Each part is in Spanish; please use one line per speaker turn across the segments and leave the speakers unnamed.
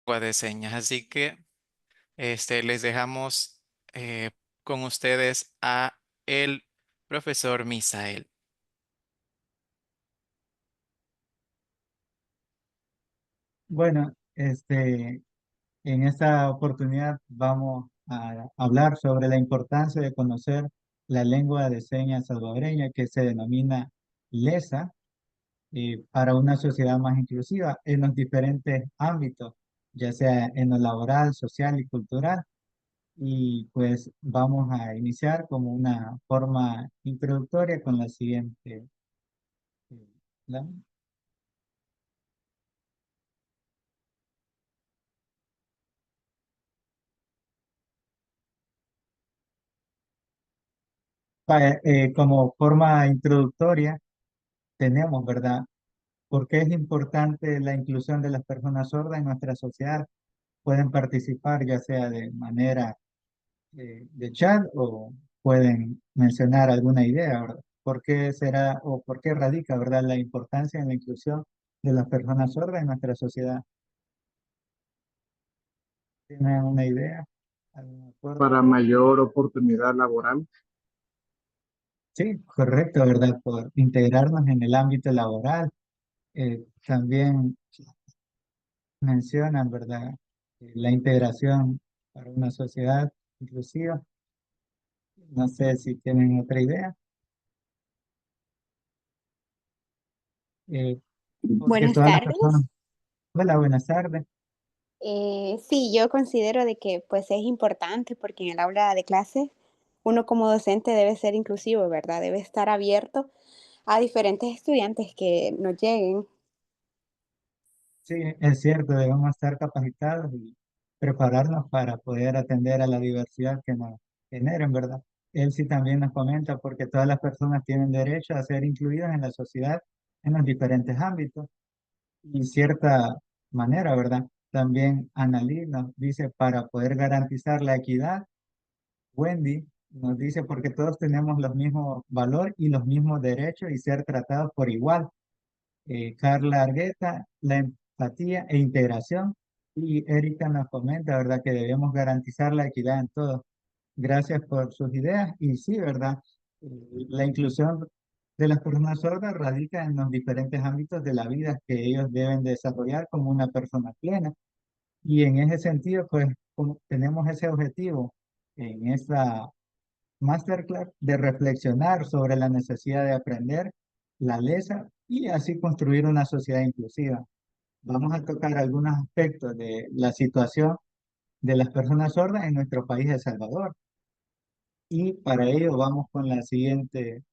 lengua de señas. Así que les dejamos eh, con ustedes a el profesor Misael.
Bueno, en esta oportunidad vamos a hablar sobre la importancia de conocer la lengua de señas salvadoreña que se denomina LESA para una sociedad más inclusiva en los diferentes ámbitos, ya sea en lo laboral, social y cultural. Y pues vamos a iniciar como una forma introductoria con la siguiente. eh, la- Como forma introductoria tenemos, ¿verdad? ¿Por qué es importante la inclusión de las personas sordas en nuestra sociedad? Pueden participar ya sea de manera de chat o pueden mencionar alguna idea, ¿verdad? ¿Por qué será o por qué radica, ¿verdad?, la importancia en la inclusión de las personas sordas en nuestra sociedad? ¿Tienen una idea? ¿Algún acuerdo?
Para mayor oportunidad laboral.
Sí, correcto, ¿verdad? Por integrarnos en el ámbito laboral. También mencionan, ¿verdad? La integración para una sociedad inclusiva. No sé si tienen otra idea, eh, porque
Buenas
todas las personas,
tardes.
hola, buenas tardes.
Sí, yo considero de que pues es importante porque en el aula de clase uno como docente debe ser inclusivo, ¿verdad? Debe estar abierto a diferentes estudiantes que nos lleguen.
Sí, es cierto, debemos estar capacitados y prepararnos para poder atender a la diversidad que nos generen, ¿verdad? Él sí también nos comenta porque todas las personas tienen derecho a ser incluidas en la sociedad en los diferentes ámbitos y cierta manera, ¿verdad? También Annalí nos dice para poder garantizar la equidad. Wendy nos dice porque todos tenemos los mismos valores y los mismos derechos y ser tratados por igual. Carla Argueta, la empatía e integración. Y Erika nos comenta, ¿verdad?, que debemos garantizar la equidad en todo. Gracias por sus ideas. Y sí, ¿verdad? La inclusión de las personas sordas radica en los diferentes ámbitos de la vida que ellos deben desarrollar como una persona plena. Y en ese sentido, pues, como tenemos ese objetivo en esta masterclass de reflexionar sobre la necesidad de aprender la LESA y así construir una sociedad inclusiva. Vamos a tocar algunos aspectos de la situación de las personas sordas en nuestro país, El Salvador. Y para ello vamos con la siguiente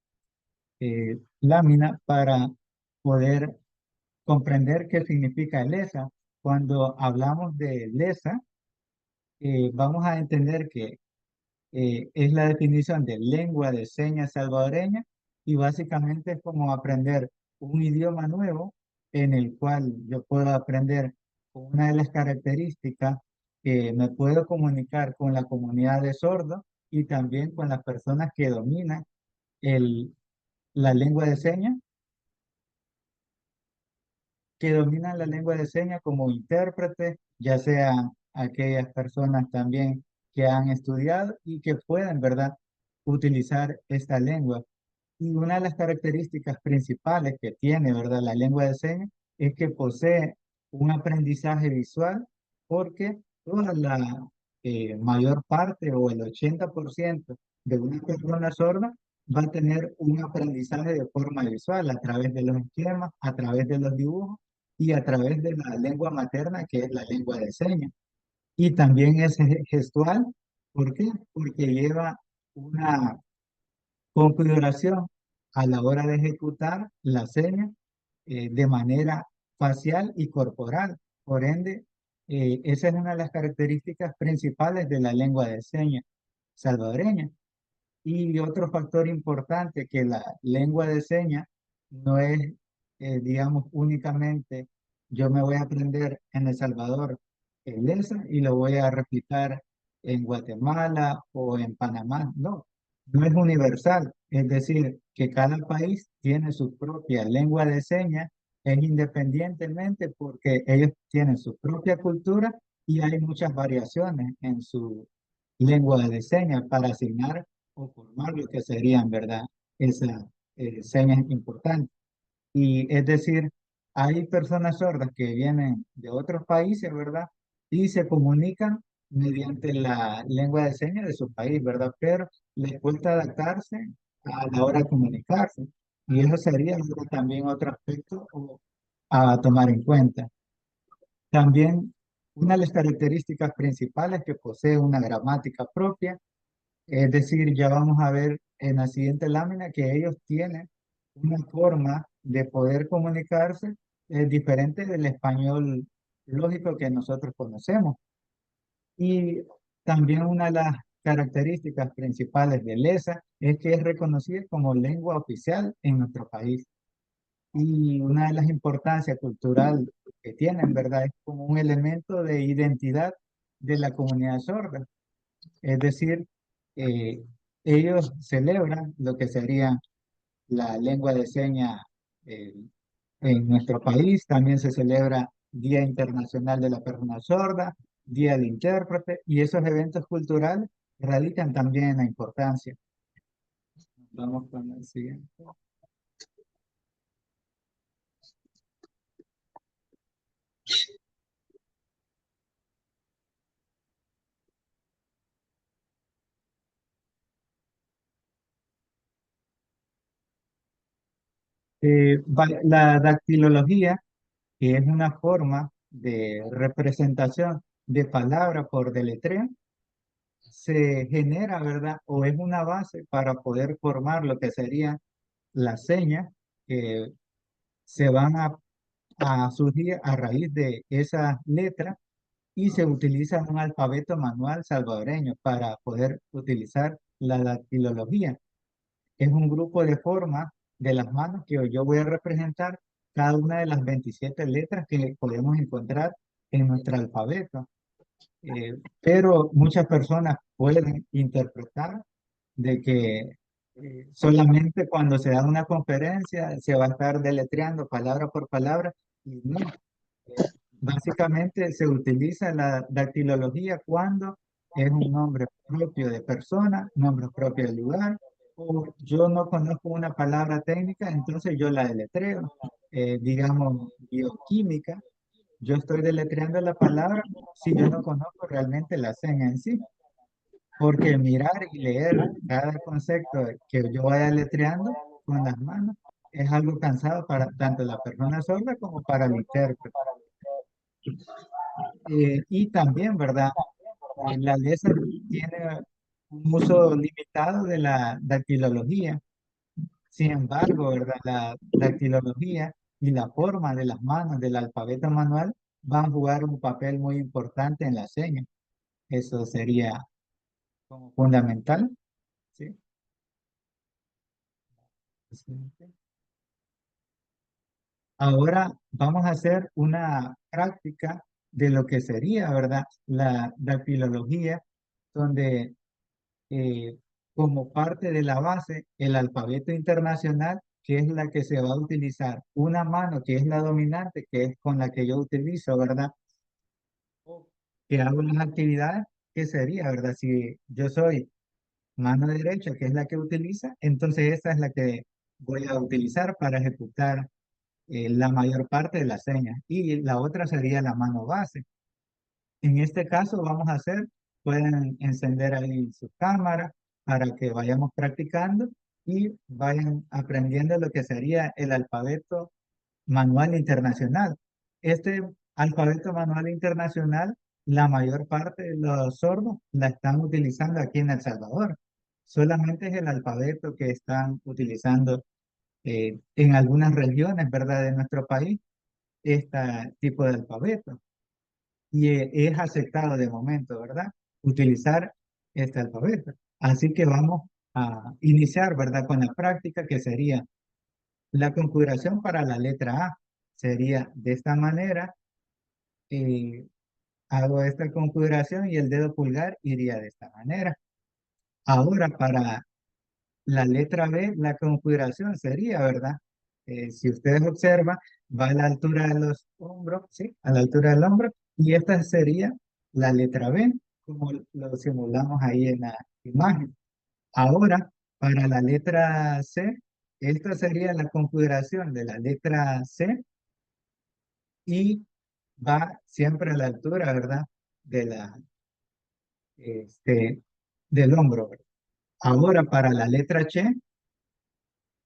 lámina para poder comprender qué significa LESA. Cuando hablamos de LESA, vamos a entender que es la definición de lengua de señas salvadoreña y básicamente es como aprender un idioma nuevo en el cual yo puedo aprender una de las características que me puedo comunicar con la comunidad de sordos y también con las personas que dominan el, la lengua de señas, que dominan la lengua de señas como intérpretes, ya sean aquellas personas también que han estudiado y que pueden, ¿verdad?, utilizar esta lengua. Y una de las características principales que tiene, ¿verdad?, la lengua de señas es que posee un aprendizaje visual porque toda la mayor parte o el 80% de una persona sorda va a tener un aprendizaje de forma visual a través de los esquemas, a través de los dibujos y a través de la lengua materna que es la lengua de señas. Y también es gestual. ¿Por qué? Porque lleva una configuración a la hora de ejecutar la seña de manera facial y corporal. Por ende, esa es una de las características principales de la lengua de señas salvadoreña. Y otro factor importante que la lengua de señas no es, digamos, únicamente yo me voy a aprender en El Salvador el ESA y lo voy a replicar en Guatemala o en Panamá. No, no es universal. Es decir, que cada país tiene su propia lengua de señas es independientemente porque ellos tienen su propia cultura y hay muchas variaciones en su lengua de señas para asignar o formar lo que serían, ¿verdad? Esas señas importantes. Y es decir, hay personas sordas que vienen de otros países, ¿verdad? Y se comunican mediante la lengua de señas de su país, ¿verdad? Pero les cuesta adaptarse a la hora de comunicarse. Y eso sería, ¿verdad?, también otro aspecto a tomar en cuenta. También una de las características principales que posee una gramática propia, es decir, ya vamos a ver en la siguiente lámina que ellos tienen una forma de poder comunicarse diferente del español lógico que nosotros conocemos. Y también una de las características principales de LESA es que es reconocida como lengua oficial en nuestro país. Y una de las importancias cultural que tienen, ¿verdad? Es como un elemento de identidad de la comunidad sorda. Es decir, eh, ellos celebran lo que sería la lengua de señas eh, en nuestro país. También se celebra Día Internacional de la Persona Sorda, Día del Intérprete, y esos eventos culturales radican también en la importancia. Vamos con el siguiente. La dactilología, que es una forma de representación de palabra por deletreo, se genera, ¿verdad? O es una base para poder formar lo que serían las señas que se van a surgir a raíz de esas letras y se utiliza un alfabeto manual salvadoreño para poder utilizar la dactilología. Es un grupo de formas de las manos que yo voy a representar cada una de las 27 letras que podemos encontrar en nuestro alfabeto. Pero muchas personas pueden interpretar de que solamente cuando se da una conferencia se va a estar deletreando palabra por palabra y no. Básicamente se utiliza la dactilología cuando es un nombre propio de persona, nombre propio de lugar, o yo no conozco una palabra técnica, entonces yo la deletreo. Digamos, bioquímica, yo estoy deletreando la palabra si yo no conozco realmente la seña en sí, porque mirar y leer cada concepto que yo vaya deletreando con las manos es algo cansado para tanto la persona sorda como para el intérprete. Y también, ¿verdad? La LESA tiene un uso limitado de la dactilología. Sin embargo, ¿verdad? La dactilología y la forma de las manos del alfabeto manual van a jugar un papel muy importante en la seña. Eso sería como fundamental, ¿sí? Ahora vamos a hacer una práctica de lo que sería, ¿verdad? La dactilología, donde eh, como parte de la base, el alfabeto internacional, que es la que se va a utilizar, una mano que es la dominante, que es con la que yo utilizo, ¿verdad? Que hago las actividades, que sería, ¿verdad? Si yo soy mano derecha, que es la que utiliza, entonces esa es la que voy a utilizar para ejecutar la mayor parte de las señas. Y la otra sería la mano base. En este caso vamos a hacer, pueden encender ahí su cámara para que vayamos practicando y vayan aprendiendo lo que sería el alfabeto manual internacional. Este alfabeto manual internacional, la mayor parte de los sordos la están utilizando aquí en El Salvador. Solamente es el alfabeto que están utilizando en algunas regiones, ¿verdad?, de nuestro país, este tipo de alfabeto y es aceptado de momento, ¿verdad? Utilizar este alfabeto. Así que vamos a iniciar, ¿verdad? Con la práctica que sería la configuración para la letra A. Sería de esta manera, eh, hago esta configuración y el dedo pulgar iría de esta manera. Ahora para la letra B, la configuración sería, ¿verdad? Si ustedes observan, va a la altura de los hombros, ¿sí? A la altura del hombro. Y esta sería la letra B, como lo simulamos ahí en la imagen. Ahora, para la letra C, esta sería la configuración de la letra C y va siempre a la altura, ¿verdad? De este, del hombro, ¿verdad? Ahora, para la letra H,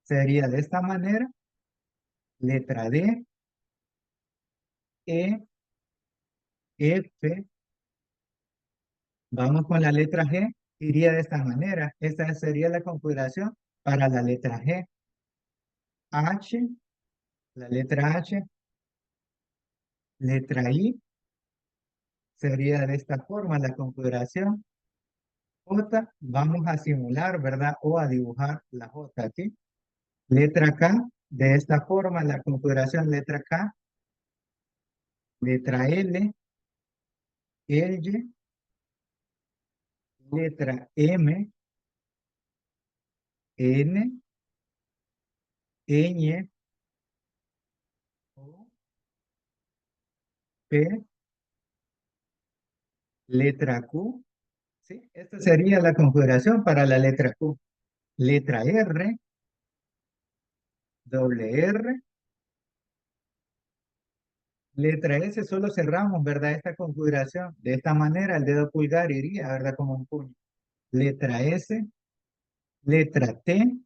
sería de esta manera, letra D, E, F, vamos con la letra G, iría de esta manera. Esta sería la configuración para la letra G. H, la letra H, letra I, sería de esta forma la configuración. J, vamos a simular, ¿verdad? O a dibujar la J aquí. Letra K, de esta forma la configuración letra K, letra L, L, letra M, N, Ñ, O, P, letra Q, ¿sí? Esta sería la configuración para la letra Q. Letra R, doble R, letra S, solo cerramos, ¿verdad? Esta configuración. De esta manera el dedo pulgar iría, ¿verdad? Como un puño. Letra S, letra T,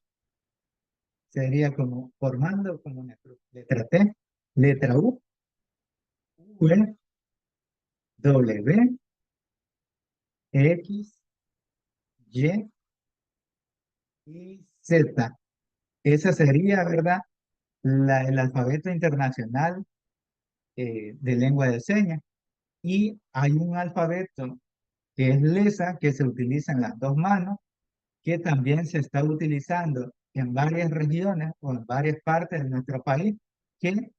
sería como formando como una cruz. Letra T, letra U, V, W, X, Y y Z. Esa sería, ¿verdad? El alfabeto internacional de lengua de señas. Y hay un alfabeto que es LESA, que se utiliza en las dos manos, que también se está utilizando en varias regiones o en varias partes de nuestro país, que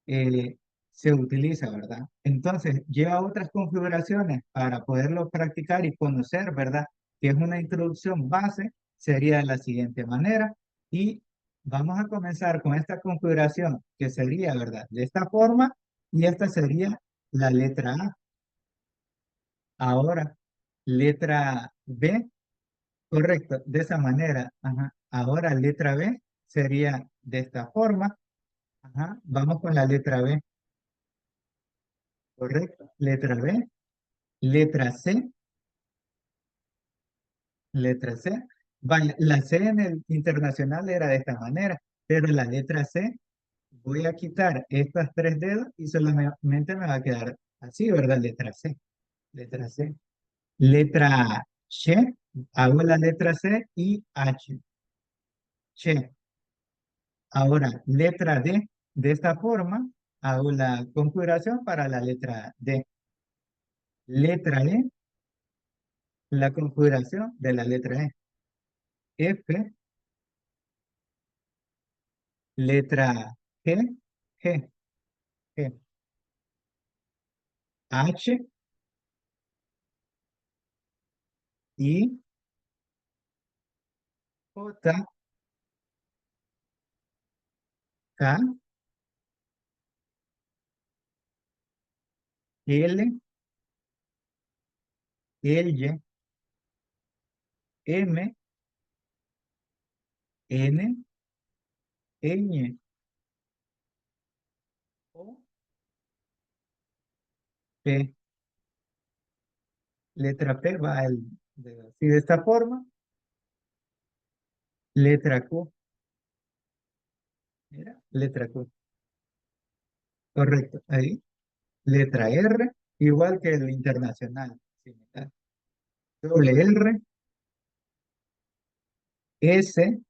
eh, se utiliza, ¿verdad? Entonces, lleva otras configuraciones para poderlo practicar y conocer, ¿verdad? Que es una introducción base, sería de la siguiente manera. Y vamos a comenzar con esta configuración, que sería, ¿verdad? De esta forma, y esta sería la letra A. Ahora, letra B, correcto, de esa manera. Ajá. Ahora, letra B sería de esta forma. Ajá. Vamos con la letra B. Correcto. Letra B. Letra C. Letra C. Vaya, la C en el internacional era de esta manera, pero la letra C, voy a quitar estas tres dedos y solamente me va a quedar así, ¿verdad? Letra C. Letra C. Letra Che. Hago la letra C y H. Che. Ahora, letra D. De esta forma, hago la configuración para la letra D. Letra E. La configuración de la letra E. F, letra G, G, G, H, I, J, K, L, L, M, N, Ñ, O, P. Letra P va así de esta forma. Letra Q, mira, letra Q. Correcto, ahí. Letra R, igual que el internacional. Similar. Doble R, S,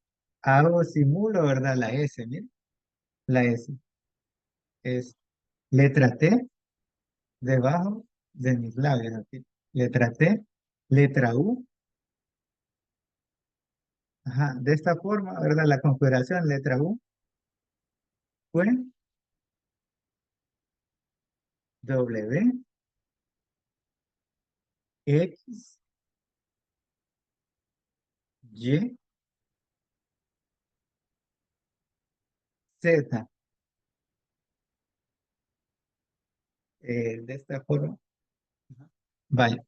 hago simulo, ¿verdad? La S, mira, la S. Es letra T, debajo de mis labios, aquí. Letra T, letra U, ajá, de esta forma, ¿verdad? La configuración, letra U, fue W, X, Y, Z. de esta forma. Vale.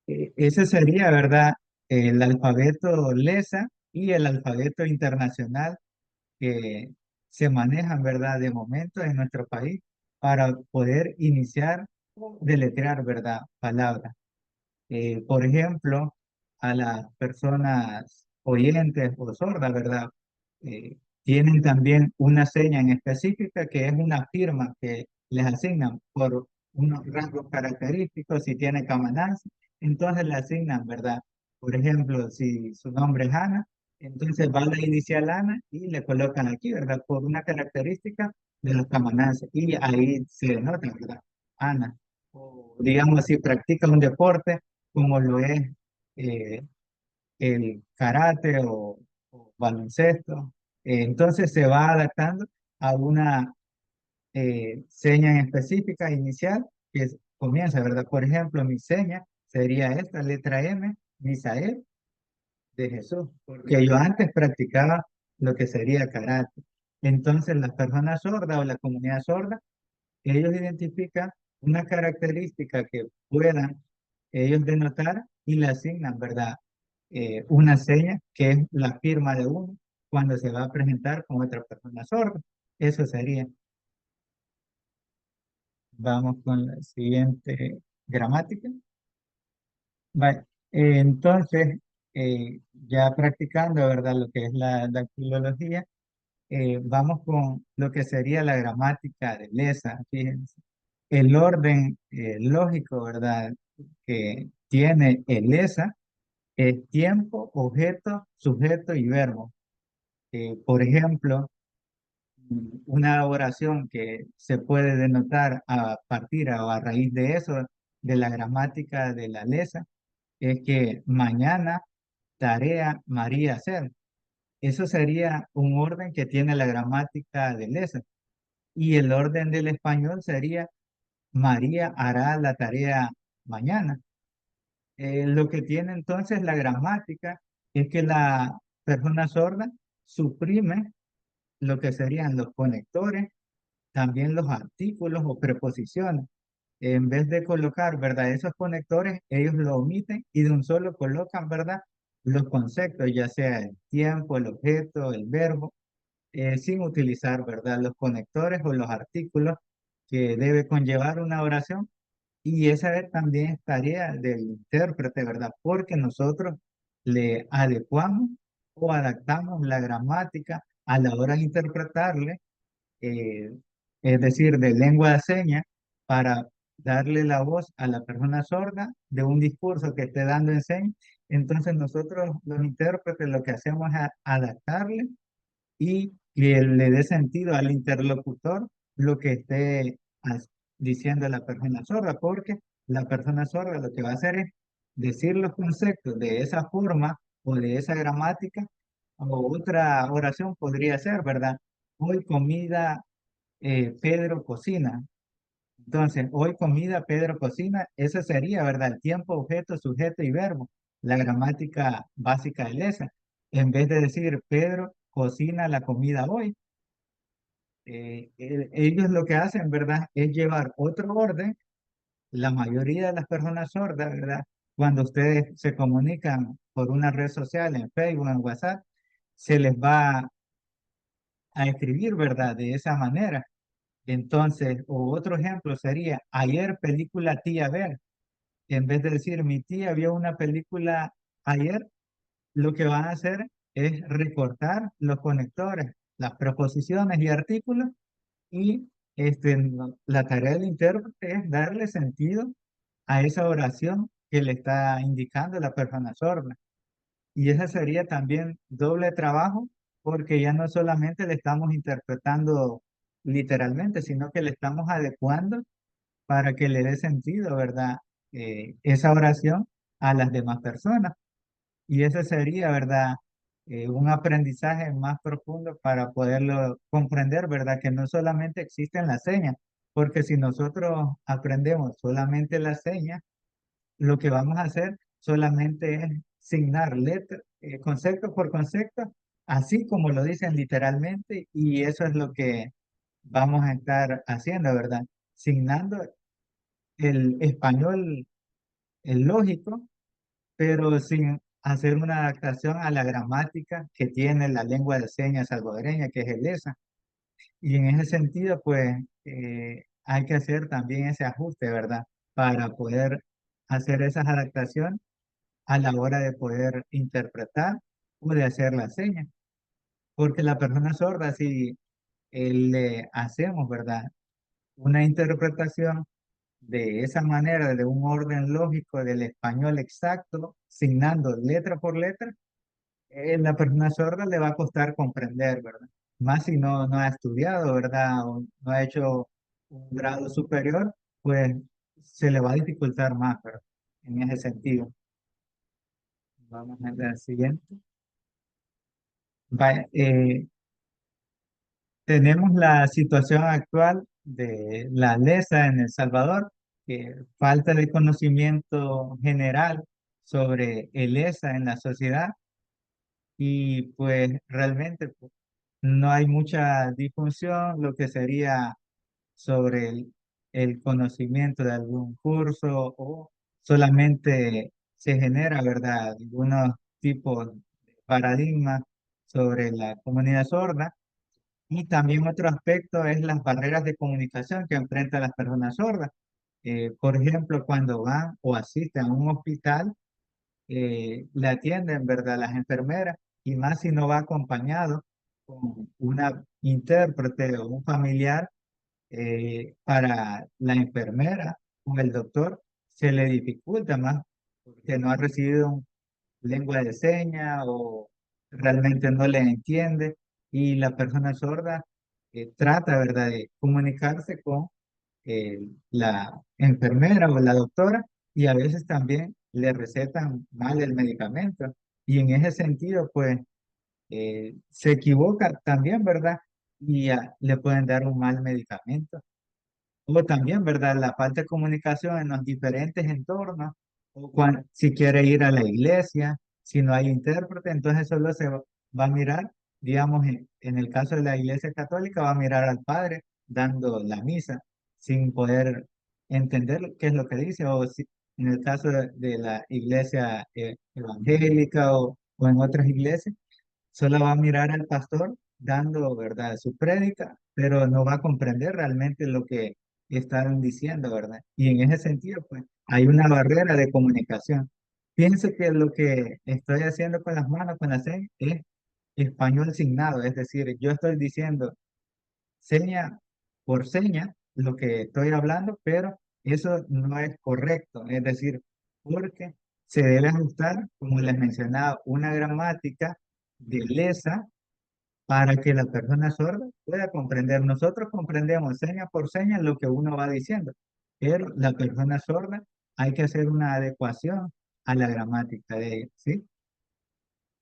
Ese sería, ¿verdad? El alfabeto LESA y el alfabeto internacional que se manejan, ¿verdad? De momento en nuestro país para poder iniciar, deletrear, ¿verdad? Palabras. Por ejemplo, a las personas oyentes o sordas, ¿verdad? Tienen también una seña en específica que es una firma que les asignan por unos rasgos característicos, si tiene camanazo, entonces le asignan, ¿verdad? Por ejemplo, si su nombre es Ana, entonces va la inicial Ana y le colocan aquí, ¿verdad? Por una característica de los camanazos y ahí se denota, ¿verdad? Ana. O digamos, si practica un deporte, como lo es eh, el karate o baloncesto. Entonces se va adaptando a una seña en específica inicial comienza, ¿verdad? Por ejemplo, mi seña sería esta letra M, Misael de Jesús, porque yo antes practicaba lo que sería karate. Entonces las personas sordas o la comunidad sorda, ellos identifican una característica que puedan ellos denotar y le asignan, ¿verdad? Una seña que es la firma de uno cuando se va a presentar con otra persona sorda. Eso sería. Vamos con la siguiente gramática. Vale. Entonces, ya practicando, ¿verdad? Lo que es la dactilología, vamos con lo que sería la gramática de Lesa. Fíjense. El orden lógico, ¿verdad? Que tiene el ESA es tiempo, objeto, sujeto y verbo. Por ejemplo, una oración que se puede denotar a partir o a raíz de eso, de la gramática de la LESA, es que mañana, tarea, María hacer. Eso sería un orden que tiene la gramática de LESA. Y el orden del español sería María hará la tarea mañana. Lo que tiene entonces la gramática es que la persona sorda suprime lo que serían los conectores, también los artículos o preposiciones. En vez de colocar, ¿verdad? Esos conectores, ellos lo omiten y de un solo colocan, ¿verdad? Los conceptos, ya sea el tiempo, el objeto, el verbo, sin utilizar, ¿verdad? Los conectores o los artículos que debe conllevar una oración y esa también es tarea del intérprete, ¿verdad? Porque nosotros le adecuamos o adaptamos la gramática a la hora de interpretarle, eh, es decir, de lengua de señas, para darle la voz a la persona sorda de un discurso que esté dando en señas. Entonces nosotros, los intérpretes, lo que hacemos es adaptarle y que le dé sentido al interlocutor lo que esté diciendo la persona sorda, porque la persona sorda lo que va a hacer es decir los conceptos de esa forma o de esa gramática, o otra oración podría ser, ¿verdad? Hoy comida, Pedro cocina. Entonces, hoy comida, Pedro cocina, eso sería, ¿verdad? El tiempo, objeto, sujeto y verbo, la gramática básica de esa. En vez de decir Pedro cocina la comida hoy, ellos lo que hacen, ¿verdad? Es llevar otro orden. La mayoría de las personas sordas, ¿verdad? Cuando ustedes se comunican por una red social, en Facebook, en WhatsApp, se les va a escribir, ¿verdad? De esa manera. Entonces, o otro ejemplo sería, ayer película tía ver. En vez de decir mi tía vio una película ayer, lo que van a hacer es recortar los conectores, las preposiciones y artículos y la tarea del intérprete es darle sentido a esa oración que le está indicando la persona sorda. Y ese sería también doble trabajo porque ya no solamente le estamos interpretando literalmente, sino que le estamos adecuando para que le dé sentido, ¿verdad? Esa oración a las demás personas. Y ese sería, ¿verdad? Un aprendizaje más profundo para poderlo comprender, ¿verdad? Que no solamente existen las señas, porque si nosotros aprendemos solamente las señas, lo que vamos a hacer solamente es signar letra, concepto por concepto, así como lo dicen literalmente, y eso es lo que vamos a estar haciendo, ¿verdad? Signando el español, el lógico, pero sin hacer una adaptación a la gramática que tiene la lengua de señas salvadoreña, que es el ESA. Y en ese sentido, pues hay que hacer también ese ajuste, ¿verdad? Para poder hacer esas adaptaciones a la hora de poder interpretar o de hacer la seña. Porque la persona sorda, si le hacemos, ¿verdad? Una interpretación de esa manera, de un orden lógico del español exacto, signando letra por letra, la persona sorda le va a costar comprender, ¿verdad? Más si no ha estudiado, ¿verdad? O no ha hecho un grado superior, pues se le va a dificultar más, ¿verdad? En ese sentido. Vamos a la siguiente. Va- eh, Tenemos la situación actual de la LESA en El Salvador, que falta de conocimiento general sobre el ESA en la sociedad y pues realmente pues, no hay mucha difusión, lo que sería sobre el conocimiento de algún curso o solamente se genera, ¿verdad? Algunos tipos de paradigmas sobre la comunidad sorda. Y también otro aspecto es las barreras de comunicación que enfrentan las personas sordas. Por ejemplo, cuando van o asisten a un hospital, le atienden, ¿verdad? Las enfermeras, y más si no va acompañado con una intérprete o un familiar, para la enfermera o el doctor se le dificulta más porque no ha recibido lengua de señas o realmente no le entiende y la persona sorda trata, ¿verdad?, de comunicarse con la enfermera o la doctora y a veces también le recetan mal el medicamento y en ese sentido, pues, se equivoca también, ¿verdad? Y le pueden dar un mal medicamento. O también, ¿verdad? La falta de comunicación en los diferentes entornos, o si quiere ir a la iglesia, si no hay intérprete, entonces solo va a mirar, digamos, en el caso de la iglesia católica, va a mirar al padre dando la misa, sin poder entender qué es lo que dice, o si, en el caso de la iglesia evangélica o en otras iglesias solo va a mirar al pastor dando, ¿verdad?, su prédica, pero no va a comprender realmente lo que están diciendo, ¿verdad? Y en ese sentido, pues, hay una barrera de comunicación. Pienso que lo que estoy haciendo con las manos, con la seña, es español signado, es decir, yo estoy diciendo seña por seña lo que estoy hablando, pero eso no es correcto, es decir, porque se debe ajustar, como les mencionaba, una gramática de lesa para que la persona sorda pueda comprender. Nosotros comprendemos seña por seña lo que uno va diciendo, pero la persona sorda hay que hacer una adecuación a la gramática de ella, ¿sí?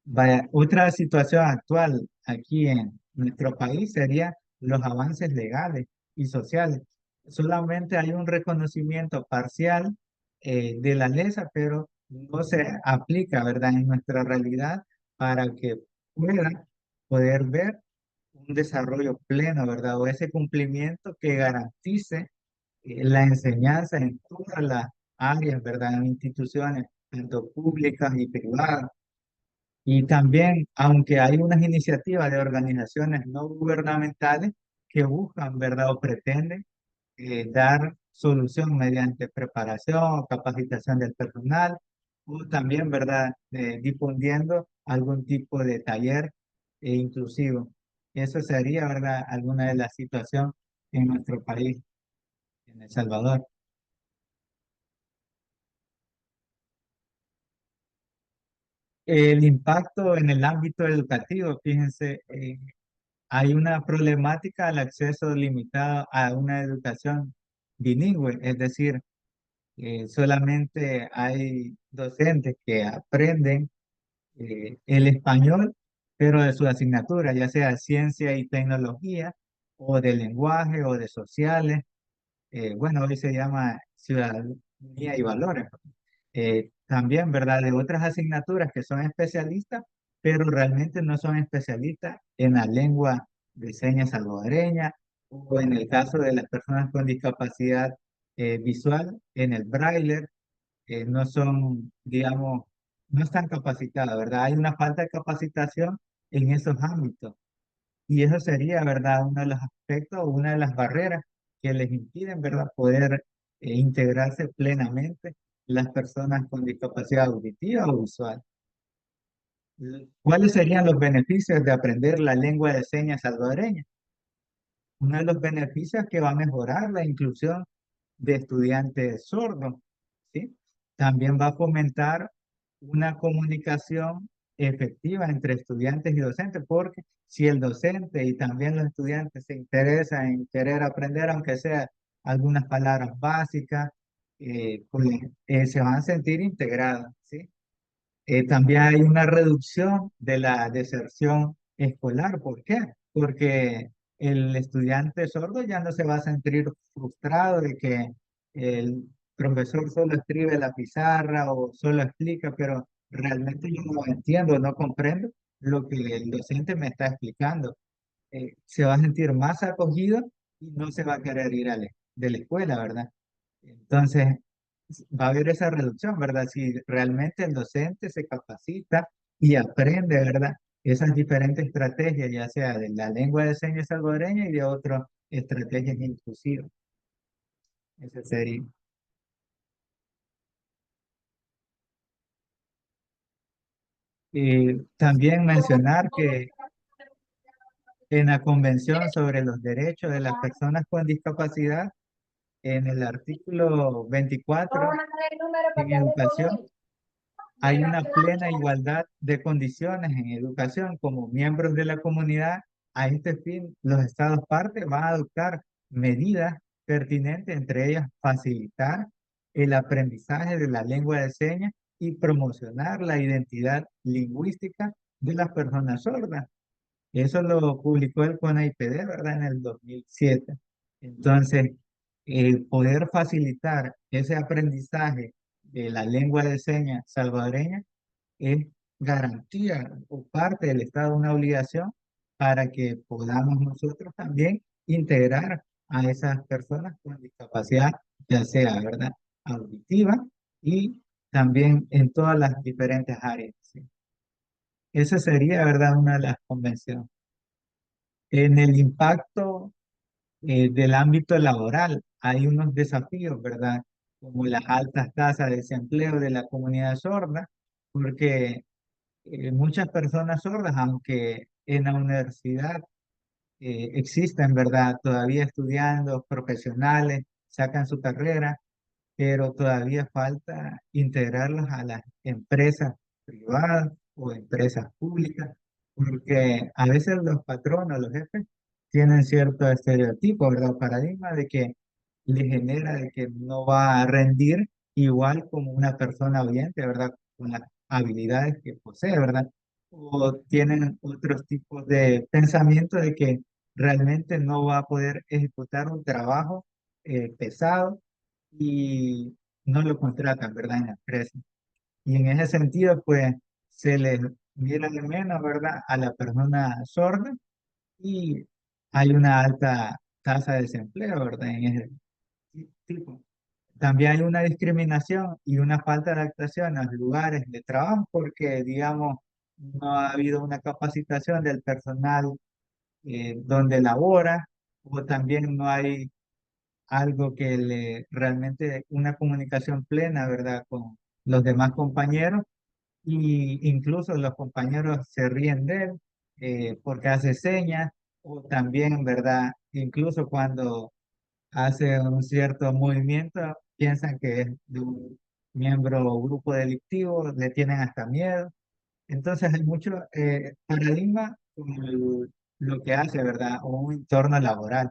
Vaya, otra situación actual aquí en nuestro país sería los avances legales y sociales. Solamente hay un reconocimiento parcial de la LESA, pero no se aplica, ¿verdad?, en nuestra realidad para que pueda poder ver un desarrollo pleno, ¿verdad? O ese cumplimiento que garantice la enseñanza en todas las áreas, ¿verdad? En instituciones, tanto públicas y privadas. Y también, aunque hay unas iniciativas de organizaciones no gubernamentales que buscan, ¿verdad? O pretenden dar solución mediante preparación o capacitación del personal, o también, ¿verdad? Difundiendo algún tipo de taller inclusivo. Eso sería, ¿verdad?, alguna de las situaciones en nuestro país, en El Salvador. El impacto en el ámbito educativo, fíjense, hay una problemática al acceso limitado a una educación bilingüe, es decir, solamente hay docentes que aprenden el español, pero de su asignatura, ya sea ciencia y tecnología, o de lenguaje, o de sociales. Bueno, hoy se llama ciudadanía y valores. También, ¿verdad? De otras asignaturas que son especialistas, pero realmente no son especialistas en la lengua de señas salvadoreña, o en el caso de las personas con discapacidad visual en el braille, no son, digamos, no están capacitados, ¿verdad? Hay una falta de capacitación en esos ámbitos. Y eso sería, ¿verdad? Uno de los aspectos, una de las barreras que les impiden, ¿verdad? Poder integrarse plenamente las personas con discapacidad auditiva o visual. ¿Cuáles serían los beneficios de aprender la lengua de señas salvadoreña? Uno de los beneficios es que va a mejorar la inclusión de estudiantes sordos, ¿sí? También va a fomentar una comunicación efectiva entre estudiantes y docentes, porque si el docente y también los estudiantes se interesan en querer aprender, aunque sea algunas palabras básicas, pues se van a sentir integrados, ¿sí? También hay una reducción de la deserción escolar. ¿Por qué? Porque el estudiante sordo ya no se va a sentir frustrado de que el profesor solo escribe la pizarra o solo explica, pero realmente yo no entiendo, no comprendo lo que el docente me está explicando. Se va a sentir más acogido y no se va a querer ir de la escuela, ¿verdad? Entonces, va a haber esa reducción, ¿verdad? Si realmente el docente se capacita y aprende, ¿verdad? Esas diferentes estrategias, ya sea de la lengua de señas salvadoreña y de otras estrategias inclusivas. Ese sería. Y también mencionar que en la Convención sobre los Derechos de las Personas con Discapacidad, en el artículo 24, en educación, hay una plena igualdad de condiciones en educación como miembros de la comunidad. A este fin, los estados partes van a adoptar medidas pertinentes, entre ellas facilitar el aprendizaje de la lengua de señas y promocionar la identidad lingüística de las personas sordas. Eso lo publicó el CONAIPD, ¿verdad? En el 2007. Entonces, poder facilitar ese aprendizaje de la lengua de señas salvadoreña es garantía o parte del Estado, una obligación para que podamos nosotros también integrar a esas personas con discapacidad, ya sea, ¿verdad? Auditiva y también en todas las diferentes áreas, ¿sí? Esa sería, ¿verdad? Una de las convenciones. En el impacto del ámbito laboral hay unos desafíos, ¿verdad? Como las altas tasas de desempleo de la comunidad sorda, porque muchas personas sordas, aunque en la universidad existen, ¿verdad? Todavía estudiando, profesionales, sacan su carrera, pero todavía falta integrarlos a las empresas privadas o empresas públicas, porque a veces los patronos, los jefes, tienen cierto estereotipo, ¿verdad? Paradigma de que le genera de que no va a rendir igual como una persona oyente, ¿verdad? Con las habilidades que posee, ¿verdad? O tienen otros tipos de pensamiento de que realmente no va a poder ejecutar un trabajo pesado y no lo contratan, ¿verdad? En la empresa. Y en ese sentido, pues, se les mira de menos, ¿verdad? A la persona sorda y hay una alta tasa de desempleo, ¿verdad? En ese tipo. También hay una discriminación y una falta de adaptación a los lugares de trabajo porque, digamos, no ha habido una capacitación del personal donde labora o también no hay algo que le realmente una comunicación plena, ¿verdad? Con los demás compañeros y incluso los compañeros se ríen de él porque hace señas o también, ¿verdad? Incluso cuando hace un cierto movimiento, piensan que es de un miembro o grupo delictivo, le tienen hasta miedo. Entonces hay mucho paradigma con lo que hace, ¿verdad? O un entorno laboral.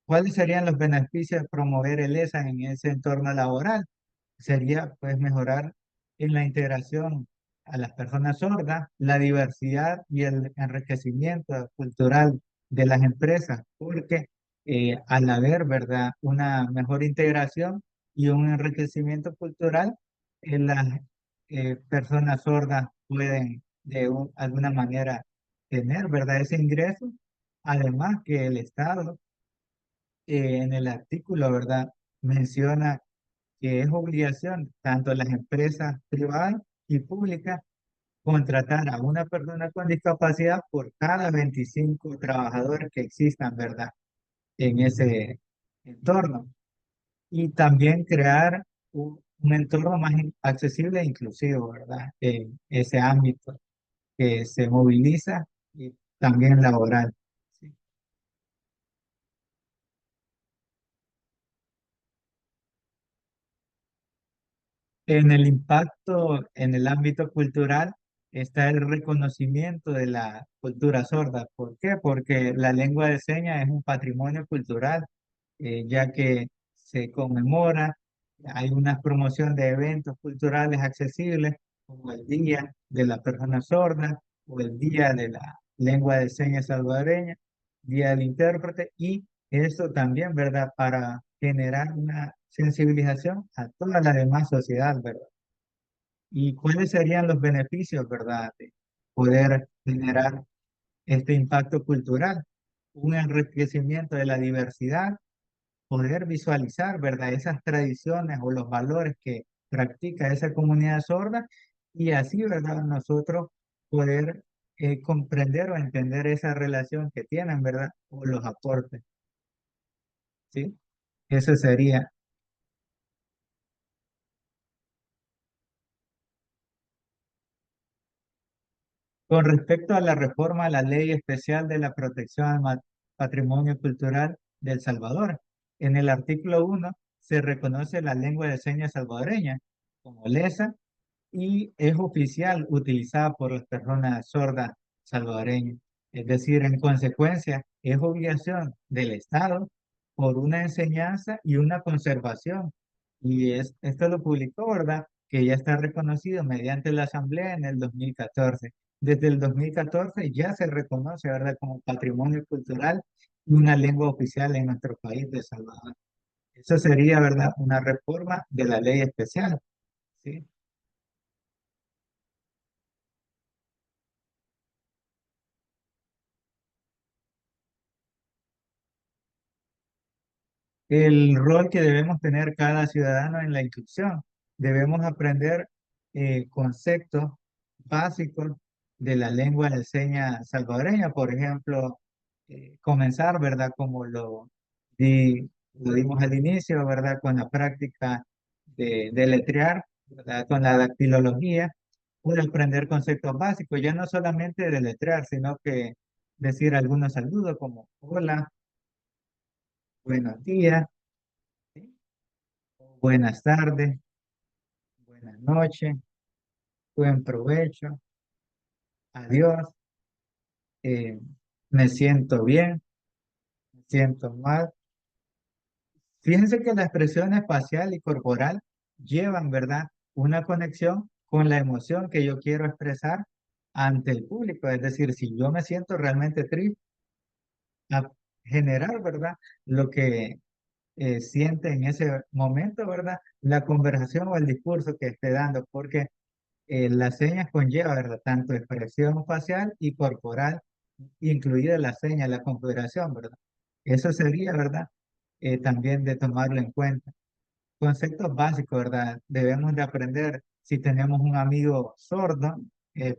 ¿Cuáles serían los beneficios de promover el ESA en ese entorno laboral? Sería pues mejorar en la integración a las personas sordas, la diversidad y el enriquecimiento cultural de las empresas, porque al haber, ¿verdad?, una mejor integración y un enriquecimiento cultural, las personas sordas pueden alguna manera tener, ¿verdad?, ese ingreso, además que el Estado en el artículo, ¿verdad? menciona que es obligación tanto de las empresas privadas y públicas contratar a una persona con discapacidad por cada 25 trabajadores que existan, ¿verdad? En ese entorno. Y también crear un entorno más accesible e inclusivo, ¿verdad? En ese ámbito que se moviliza y también laboral. ¿Sí? En el impacto en el ámbito cultural está el reconocimiento de la cultura sorda. ¿Por qué? Porque la lengua de señas es un patrimonio cultural, ya que se conmemora, hay una promoción de eventos culturales accesibles, como el Día de la Persona Sorda o el Día de la Lengua de Señas Salvadoreña, Día del Intérprete, y eso también, ¿verdad? Para generar una sensibilización a toda la demás sociedad, ¿verdad? ¿Y cuáles serían los beneficios, ¿verdad? De poder generar este impacto cultural, un enriquecimiento de la diversidad, poder visualizar, ¿verdad? Esas tradiciones o los valores que practica esa comunidad sorda y así, ¿verdad? Nosotros poder comprender o entender esa relación que tienen, ¿verdad? O los aportes, ¿sí? Eso sería. Con respecto a la reforma a la Ley Especial de la Protección al Patrimonio Cultural de El Salvador, en el artículo 1 se reconoce la lengua de señas salvadoreña como LESA y es oficial utilizada por las personas sordas salvadoreñas. Es decir, en consecuencia, es obligación del Estado por una enseñanza y una conservación. Y esto lo publicó, ¿verdad? Que ya está reconocido mediante la Asamblea en el 2014. Desde el 2014 ya se reconoce, ¿verdad?, como patrimonio cultural y una lengua oficial en nuestro país de Salvador. Eso sería, ¿verdad?, una reforma de la ley especial, ¿sí? El rol que debemos tener cada ciudadano en la inclusión. Debemos aprender conceptos básicos de la lengua de señas salvadoreña, por ejemplo, comenzar, ¿verdad? Como lo dimos al inicio, ¿verdad? Con la práctica de letrear, ¿verdad? Con la dactilología, puede aprender conceptos básicos, ya no solamente de letrear, sino que decir algunos saludos como hola, buenos días, ¿sí? Buenas tardes, buenas noches, buen provecho, adiós, eh, me siento bien, me siento mal. Fíjense que la expresión espacial y corporal llevan, ¿verdad?, una conexión con la emoción que yo quiero expresar ante el público. Es decir, si yo me siento realmente triste, a generar, ¿verdad?, lo que siente en ese momento, ¿verdad?, la conversación o el discurso que esté dando, porque las señas conlleva, ¿verdad?, tanto expresión facial y corporal, incluida la seña, la configuración, ¿verdad? Eso sería, ¿verdad? También de tomarlo en cuenta. Conceptos básicos, ¿verdad? Debemos de aprender, si tenemos un amigo sordo,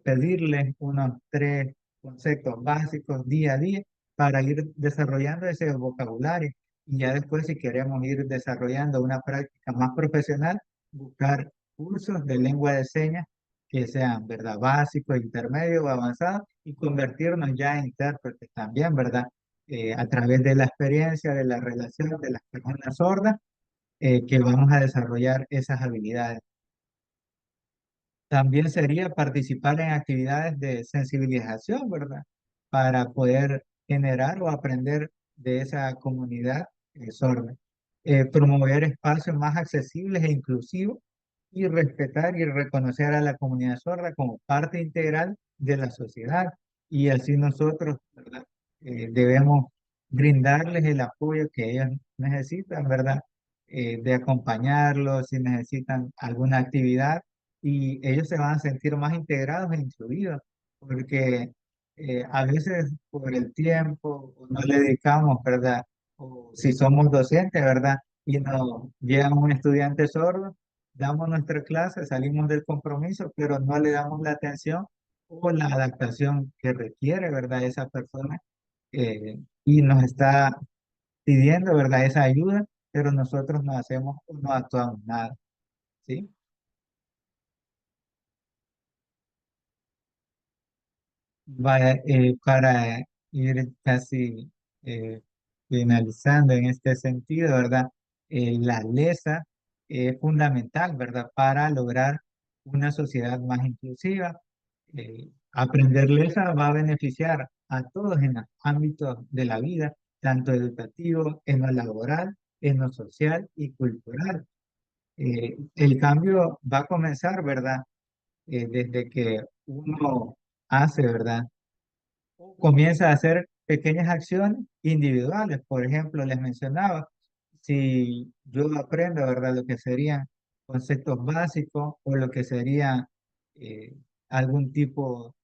pedirle unos 3 conceptos básicos día a día para ir desarrollando ese vocabulario. Y ya después, si queremos ir desarrollando una práctica más profesional, buscar cursos de lengua de señas que sean, ¿verdad?, básicos, intermedios o avanzados y convertirnos ya en intérpretes también, ¿verdad? A través de la experiencia, de la relación de las personas sordas que vamos a desarrollar esas habilidades. También sería participar en actividades de sensibilización, ¿verdad? Para poder generar o aprender de esa comunidad sorda. Promover espacios más accesibles e inclusivos y respetar y reconocer a la comunidad sorda como parte integral de la sociedad. Y así nosotros, ¿verdad? Debemos brindarles el apoyo que ellos necesitan, ¿verdad? De acompañarlos si necesitan alguna actividad y ellos se van a sentir más integrados e incluidos, porque a veces por el tiempo o no le dedicamos, ¿verdad? O si somos docentes, ¿verdad? y nos llega un estudiante sordo, damos nuestra clase, salimos del compromiso, pero no le damos la atención o la adaptación que requiere, ¿verdad? Esa persona y nos está pidiendo, ¿verdad? Esa ayuda, pero nosotros no hacemos o no actuamos nada, ¿sí? Para ir casi finalizando en este sentido, ¿verdad? La LESA es fundamental, ¿verdad? Para lograr una sociedad más inclusiva. Aprender LESA va a beneficiar a todos en los ámbitos de la vida, tanto educativo, en lo laboral, en lo social y cultural. El cambio va a comenzar, ¿verdad? Desde que uno hace, ¿verdad? Comienza a hacer pequeñas acciones individuales. Por ejemplo, les mencionaba, si yo aprendo, ¿verdad?, lo que serían conceptos básicos o lo que sería eh, algún tipo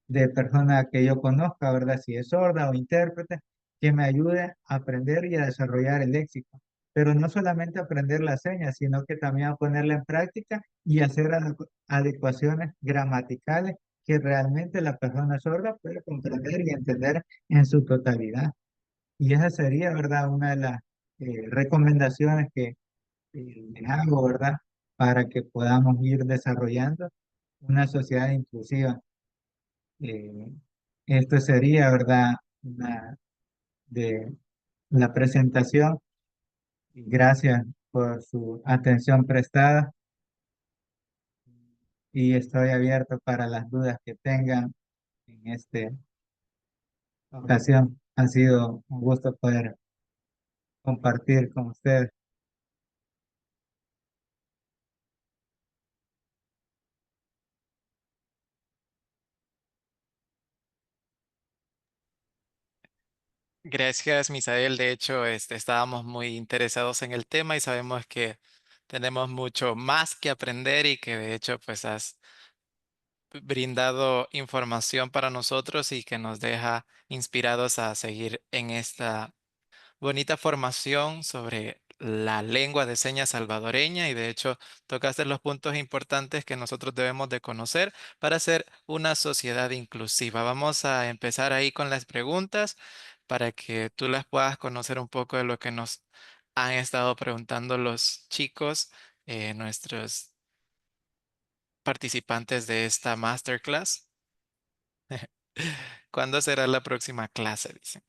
de persona que yo conozca, ¿verdad? Si es sorda o intérprete, que me ayude a aprender y a desarrollar el léxico. Pero no solamente aprender las señas, sino que también a ponerla en práctica y hacer adecuaciones gramaticales que realmente la persona sorda puede comprender y entender en su totalidad. Y esa sería, ¿verdad?, una de las recomendaciones que les hago, ¿verdad?, para que podamos ir desarrollando una sociedad inclusiva. Eh, Esto sería, ¿verdad?, una de la presentación. Gracias por su atención prestada y estoy abierto para las dudas que tengan en esta ocasión. Ha sido un gusto poder compartir con ustedes.
Gracias, Misael. De hecho, estábamos muy interesados en el tema y sabemos que tenemos mucho más que aprender y que de hecho, pues has brindado información para nosotros y que nos deja inspirados a seguir en esta bonita formación sobre la lengua de señas salvadoreña y de hecho tocaste los puntos importantes que nosotros debemos de conocer para ser una sociedad inclusiva. Vamos a empezar ahí con las preguntas para que tú las puedas conocer un poco de lo que nos han estado preguntando los chicos, nuestros participantes de esta masterclass. ¿Cuándo será la próxima clase? Dicen.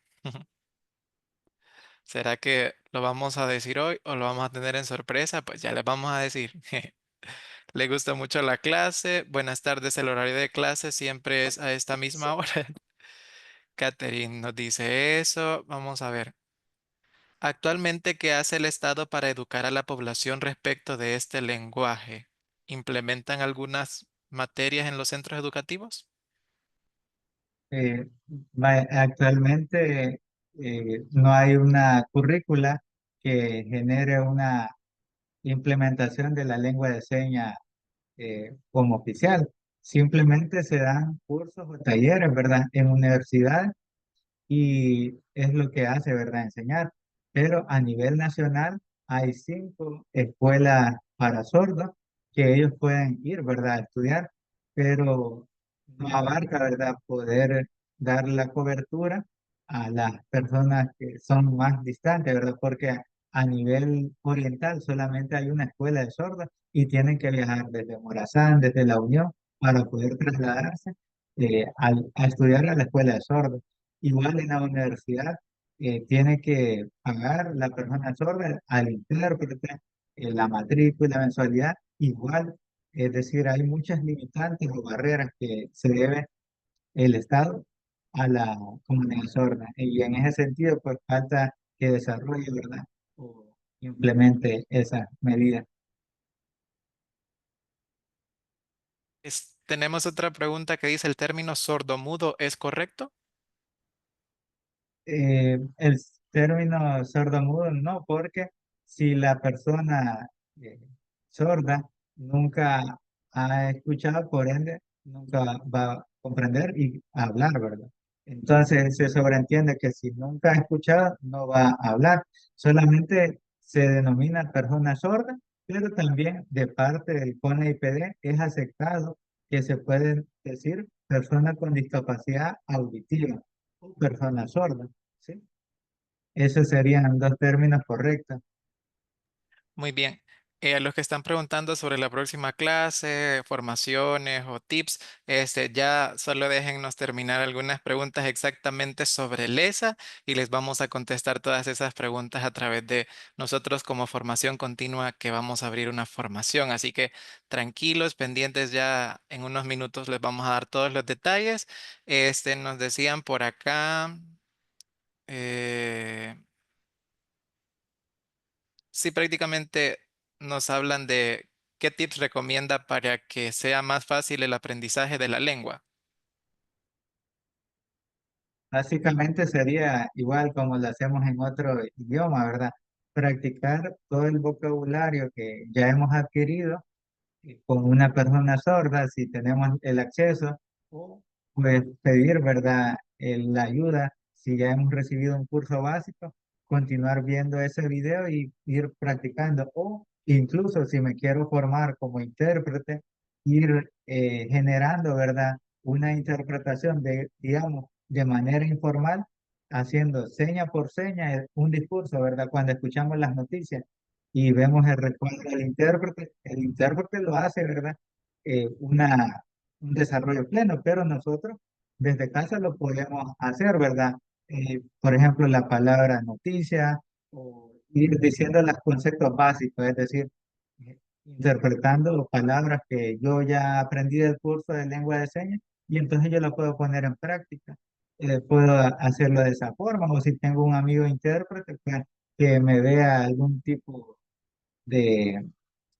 ¿Será que lo vamos a decir hoy o lo vamos a tener en sorpresa? Pues ya les vamos a decir. ¿Le gusta mucho la clase? Buenas tardes, el horario de clase siempre es a esta misma hora. Catherine nos dice eso. Vamos a ver. Actualmente, ¿qué hace el Estado para educar a la población respecto de este lenguaje? ¿Implementan algunas materias en los centros educativos?
Eh, Actualmente no hay una currícula que genere una implementación de la lengua de señas como oficial. Simplemente se dan cursos o talleres, ¿verdad? En universidades y es lo que hace, ¿verdad? Enseñar. Pero a nivel nacional hay 5 escuelas para sordos que ellos pueden ir, ¿verdad? A estudiar, pero no abarca, ¿verdad? Poder dar la cobertura a las personas que son más distantes, ¿verdad? Porque a nivel oriental solamente hay una escuela de sordos y tienen que viajar desde Morazán, desde La Unión, para poder trasladarse a estudiar a la escuela de sordos. Igual en la universidad tiene que pagar la persona sorda al intérprete, la matrícula, la mensualidad, igual. Es decir, hay muchas limitantes o barreras que se debe el Estado a la comunidad sorda. Y en ese sentido, pues falta que desarrolle, ¿verdad? O implemente esas medidas.
Tenemos otra pregunta que dice, ¿el término sordomudo es correcto?
El término sordomudo no, porque si la persona eh, sorda nunca ha escuchado, por ende, nunca va a comprender y hablar, ¿verdad? Entonces se sobreentiende que si nunca ha escuchado, no va a hablar. Solamente se denomina persona sorda, pero también de parte del CONA-IPD es aceptado que se puede decir persona con discapacidad auditiva o persona sorda, ¿sí? Esos serían dos términos correctos.
Muy bien. A los que están preguntando sobre la próxima clase, formaciones o tips, ya solo déjennos terminar algunas preguntas exactamente sobre LESA y les vamos a contestar todas esas preguntas a través de nosotros como formación continua que vamos a abrir una formación. Así que tranquilos, pendientes, ya en unos minutos les vamos a dar todos los detalles. Nos decían por acá. eh, Sí, prácticamente nos hablan de qué tips recomienda para que sea más fácil el aprendizaje de la lengua.
Básicamente sería igual como lo hacemos en otro idioma, ¿verdad? Practicar todo el vocabulario que ya hemos adquirido con una persona sorda, si tenemos el acceso, o pues pedir, ¿verdad?, la ayuda, si ya hemos recibido un curso básico, continuar viendo ese video y ir practicando, o incluso si me quiero formar como intérprete, ir generando, ¿verdad?, una interpretación de, digamos, de manera informal, haciendo seña por seña un discurso, ¿verdad? Cuando escuchamos las noticias y vemos el recuadro del intérprete, el intérprete lo hace, ¿verdad? Un desarrollo pleno, pero nosotros desde casa lo podemos hacer, ¿verdad? Por ejemplo, la palabra noticia o ir diciendo los conceptos básicos, es decir, interpretando palabras que yo ya aprendí del curso de lengua de señas y entonces yo lo puedo poner en práctica. Puedo hacerlo de esa forma o si tengo un amigo intérprete, pues que me vea algún tipo de,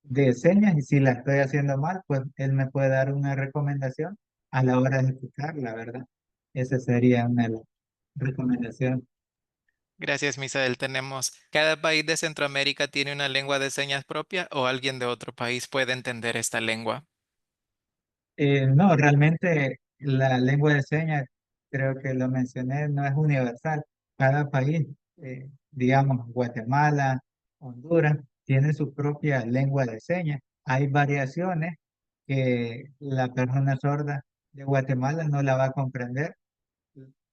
de señas y si la estoy haciendo mal, pues él me puede dar una recomendación a la hora de ejecutarla, ¿verdad? Esa sería una de las recomendaciones.
Gracias, Misael. ¿Cada país de Centroamérica tiene una lengua de señas propia o alguien de otro país puede entender esta lengua?
No, realmente la lengua de señas, creo que lo mencioné, no es universal. Cada país, digamos, Guatemala, Honduras, tiene su propia lengua de señas. Hay variaciones que la persona sorda de Guatemala no la va a comprender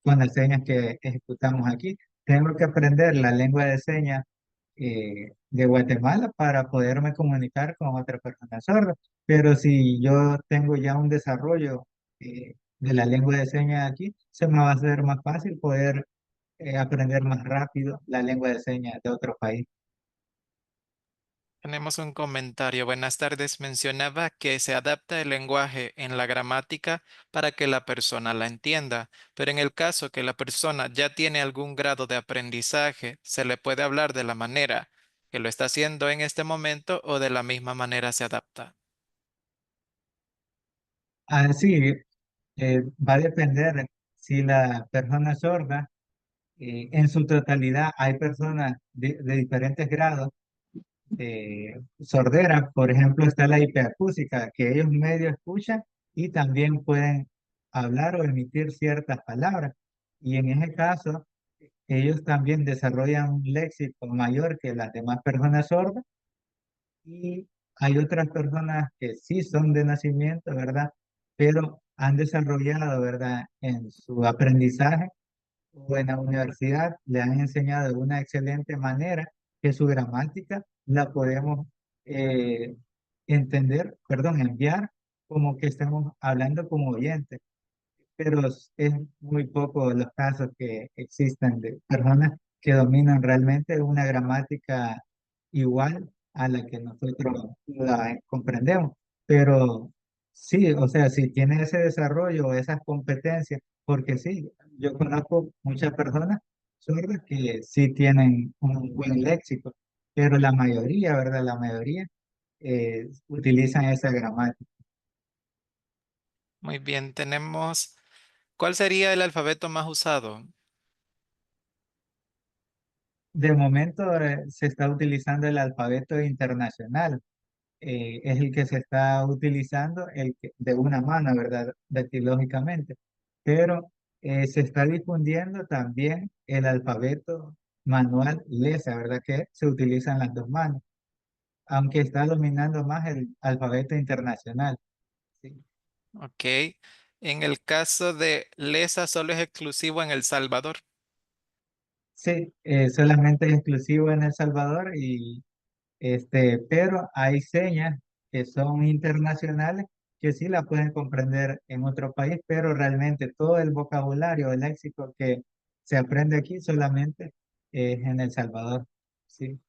con las señas que ejecutamos aquí. Tengo que aprender la lengua de señas de Guatemala para poderme comunicar con otra persona sorda. Pero si yo tengo ya un desarrollo de la lengua de señas aquí, se me va a hacer más fácil poder aprender más rápido la lengua de señas de otro país.
Tenemos un comentario. Buenas tardes. Mencionaba que se adapta el lenguaje en la gramática para que la persona la entienda, pero en el caso que la persona ya tiene algún grado de aprendizaje, se le puede hablar de la manera que lo está haciendo en este momento o de la misma manera se adapta.
Así va a depender si la persona sorda, en su totalidad, hay personas de diferentes grados sordera, por ejemplo, está la hiperacústica, que ellos medio escuchan y también pueden hablar o emitir ciertas palabras. Y en ese caso, ellos también desarrollan un léxico mayor que las demás personas sordas y hay otras personas que sí son de nacimiento, ¿verdad? Pero han desarrollado, ¿verdad? En su aprendizaje o en la universidad le han enseñado de una excelente manera que su gramática la podemos eh, entender, perdón, enviar como que estamos hablando como oyentes, pero es muy poco los casos que existen de personas que dominan realmente una gramática igual a la que nosotros la comprendemos. Pero sí, o sea, si tiene ese desarrollo, esas competencias, porque sí, yo conozco muchas personas sordas que sí tienen un buen léxico, pero la mayoría, ¿verdad? La mayoría utilizan esa gramática.
Muy bien, ¿cuál sería el alfabeto más usado?
De momento se está utilizando el alfabeto internacional, es el que se está utilizando de una mano, ¿verdad? Datilógicamente, pero se está difundiendo también el alfabeto manual lesa, ¿verdad? Que se utilizan las dos manos, aunque está dominando más el alfabeto internacional. Sí,
Ok. En el caso de Lesa, solo es exclusivo en El Salvador.
sí, solamente es exclusivo en El Salvador pero hay señas que son internacionales que sí la pueden comprender en otro país, pero realmente todo el vocabulario, el léxico que se aprende aquí solamente es en El Salvador. Sí.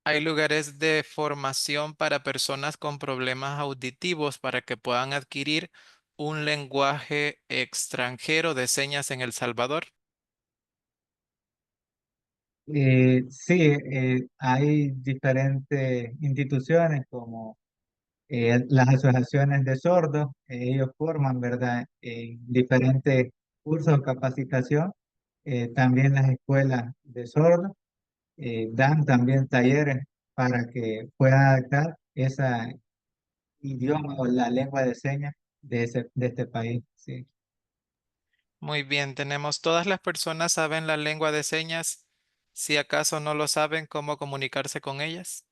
Hay lugares de formación para personas con problemas auditivos para que puedan adquirir un lenguaje extranjero de señas en El Salvador.
Sí, hay diferentes instituciones como las asociaciones de sordos, ellos forman, ¿verdad?, en diferentes cursos de capacitación, también las escuelas de sordos dan también talleres para que puedan adaptar ese idioma o la lengua de señas de este país. Sí.
Muy bien, tenemos todas las personas saben la lengua de señas. Si acaso no lo saben, ¿cómo comunicarse con ellas?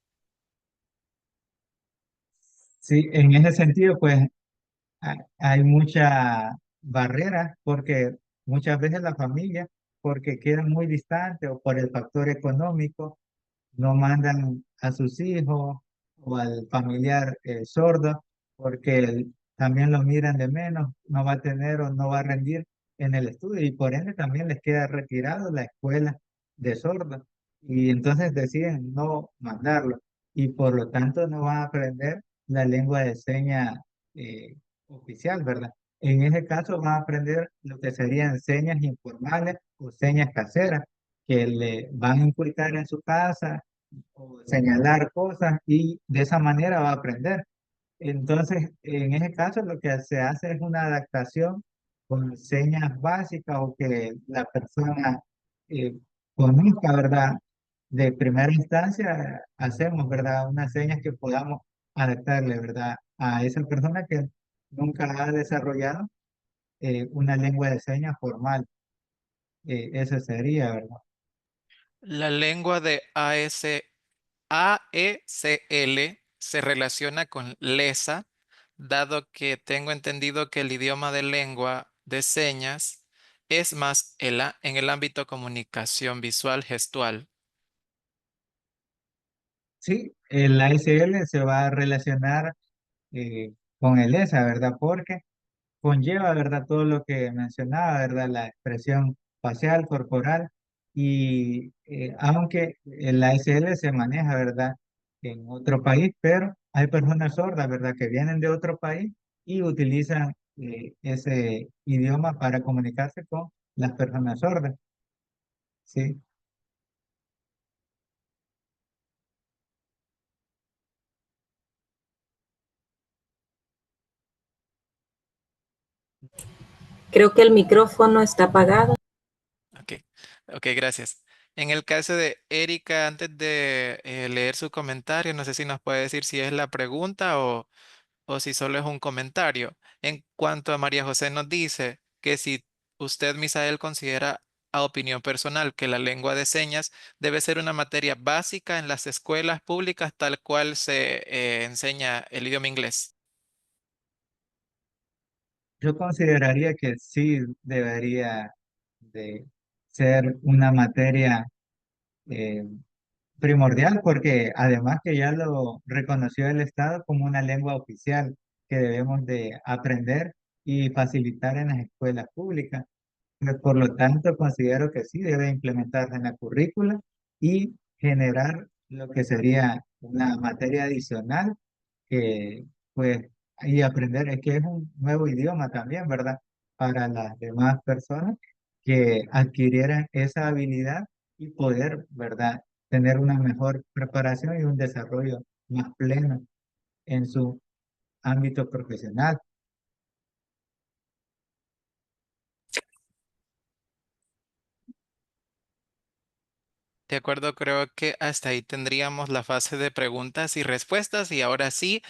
Sí, en ese sentido, pues hay mucha barrera porque muchas veces la familia, porque quedan muy distantes o por el factor económico, no mandan a sus hijos o al familiar sordo porque también lo miran de menos, no va a tener o no va a rendir en el estudio y por ende también les queda retirado la escuela de sordos y entonces deciden no mandarlo y por lo tanto no van a aprender la lengua de señas eh, oficial, ¿verdad? En ese caso van a aprender lo que serían señas informales o señas caseras que le van a inculcar en su casa o señalar cosas y de esa manera va a aprender. Entonces, en ese caso lo que se hace es una adaptación con señas básicas o que la persona eh, conozca, ¿verdad? De primera instancia hacemos, ¿verdad? Unas señas que podamos adaptarle, ¿verdad? A esa persona que nunca ha desarrollado una lengua de señas formal. Eso sería, ¿verdad?
La lengua de AECL se relaciona con LESA, dado que tengo entendido que el idioma de lengua de señas es más en el ámbito comunicación visual gestual.
Sí, el ASL se va a relacionar con el ESA, ¿verdad? Porque conlleva, ¿verdad? Todo lo que mencionaba, ¿verdad? La expresión facial, corporal, y aunque el ASL se maneja, ¿verdad? En otro país, pero hay personas sordas, ¿verdad? Que vienen de otro país y utilizan ese idioma para comunicarse con las personas sordas, ¿sí?
Creo que el micrófono está apagado.
Ok, ok, gracias. En el caso de Erika, antes de leer su comentario, no sé si nos puede decir si es la pregunta o si solo es un comentario. En cuanto a María José nos dice que si usted, Misael, considera a opinión personal que la lengua de señas debe ser una materia básica en las escuelas públicas tal cual se enseña el idioma inglés.
Yo consideraría que sí debería de ser una materia eh, primordial porque además que ya lo reconoció el Estado como una lengua oficial que debemos de aprender y facilitar en las escuelas públicas. Por lo tanto, considero que sí debe implementarse en la currícula y generar lo que sería una materia adicional que, pues, y aprender, es que es un nuevo idioma también, ¿verdad? Para las demás personas que adquirieran esa habilidad y poder, ¿verdad? Tener una mejor preparación y un desarrollo más pleno en su ámbito profesional.
De acuerdo, creo que hasta ahí tendríamos la fase de preguntas y respuestas y ahora sí,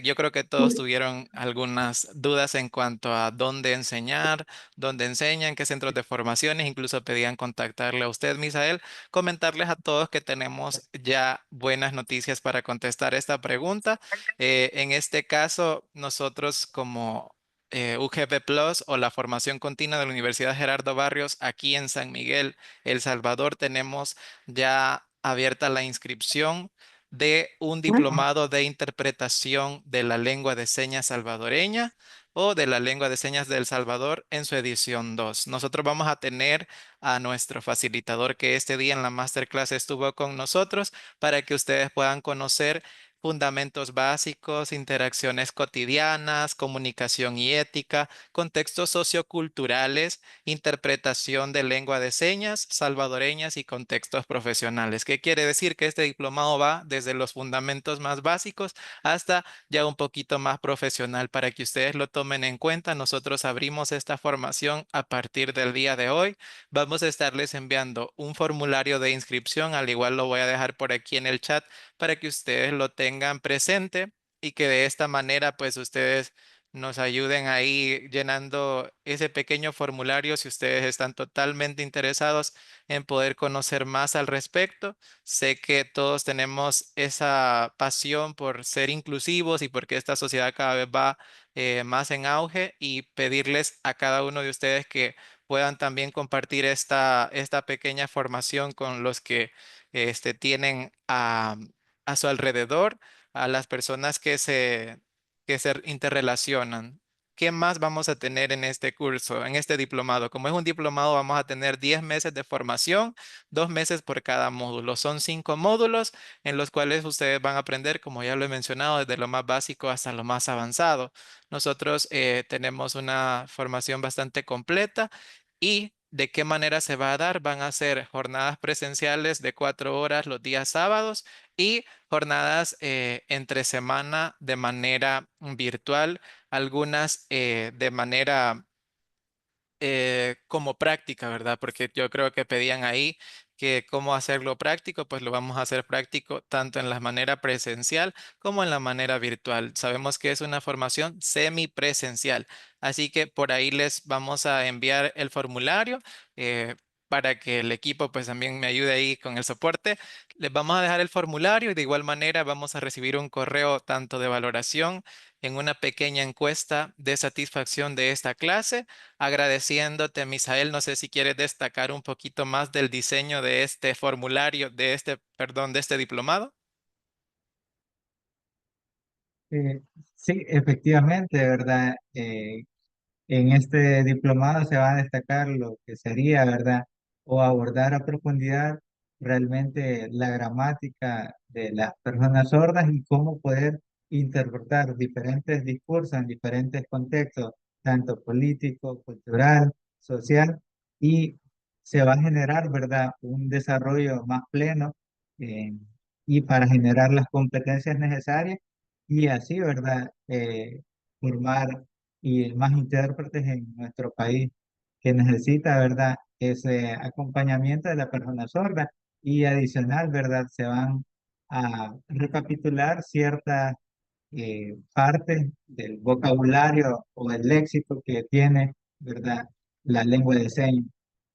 yo creo que todos tuvieron algunas dudas en cuanto a dónde enseñar, dónde enseñan, qué centros de formaciones, incluso pedían contactarle a usted, Misael, comentarles a todos que tenemos ya buenas noticias para contestar esta pregunta. En este caso, nosotros como UGB Plus o la formación continua de la Universidad Gerardo Barrios aquí en San Miguel, El Salvador, tenemos ya abierta la inscripción de un diplomado de interpretación de la lengua de señas salvadoreña o de la lengua de señas de El Salvador en su edición 2. Nosotros vamos a tener a nuestro facilitador que este día en la masterclass estuvo con nosotros para que ustedes puedan conocer fundamentos básicos, interacciones cotidianas, comunicación y ética, contextos socioculturales, interpretación de lengua de señas salvadoreñas y contextos profesionales. ¿Qué quiere decir? Que este diplomado va desde los fundamentos más básicos hasta ya un poquito más profesional para que ustedes lo tomen en cuenta. Nosotros abrimos esta formación a partir del día de hoy. Vamos a estarles enviando un formulario de inscripción, al igual lo voy a dejar por aquí en el chat para que ustedes lo tengan presente y que de esta manera pues ustedes nos ayuden ahí llenando ese pequeño formulario si ustedes están totalmente interesados en poder conocer más al respecto. Sé que todos tenemos esa pasión por ser inclusivos y porque esta sociedad cada vez va más en auge y pedirles a cada uno de ustedes que puedan también compartir esta pequeña formación con los que tienen a su alrededor, a las personas que se interrelacionan. ¿Qué más vamos a tener en este curso, en este diplomado? Como es un diplomado, vamos a tener 10 meses de formación, 2 meses por cada módulo. Son 5 módulos en los cuales ustedes van a aprender, como ya lo he mencionado, desde lo más básico hasta lo más avanzado. Nosotros tenemos una formación bastante completa y de qué manera se va a dar. Van a ser jornadas presenciales de 4 horas los días sábados y jornadas entre semana de manera virtual, algunas de manera como práctica, ¿verdad? Porque yo creo que pedían ahí que cómo hacerlo práctico, pues lo vamos a hacer práctico tanto en la manera presencial como en la manera virtual. Sabemos que es una formación semipresencial, así que por ahí les vamos a enviar el formulario para que el equipo pues también me ayude ahí con el soporte. Les vamos a dejar el formulario y de igual manera vamos a recibir un correo tanto de valoración en una pequeña encuesta de satisfacción de esta clase. Agradeciéndote, Misael, no sé si quieres destacar un poquito más del diseño de este formulario, perdón, de este diplomado.
Eh, sí, efectivamente, ¿verdad? En este diplomado se va a destacar lo que sería, ¿verdad? O abordar a profundidad realmente la gramática de las personas sordas y cómo poder interpretar diferentes discursos en diferentes contextos, tanto político, cultural, social, y se va a generar, ¿verdad? Un desarrollo más pleno eh, y para generar las competencias necesarias y así, ¿verdad? Formar y más intérpretes en nuestro país que necesita, ¿verdad? Ese acompañamiento de la persona sorda y adicional, ¿verdad? Se van a recapitular ciertas partes del vocabulario o del léxico que tiene, ¿verdad? La lengua de señas.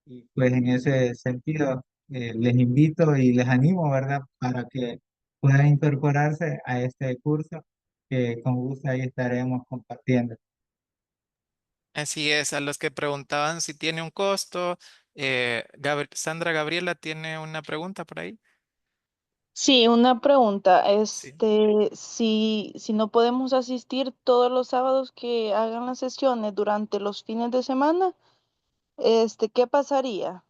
Y pues en ese sentido, les invito y les animo, ¿verdad? Para que puedan incorporarse a este curso que con gusto ahí estaremos compartiendo.
Así es, a los que preguntaban si tiene un costo, Sandra Gabriela tiene una pregunta por ahí.
Sí, una pregunta,
Sí.
si no podemos asistir todos los sábados que hagan las sesiones durante los fines de semana, ¿qué pasaría?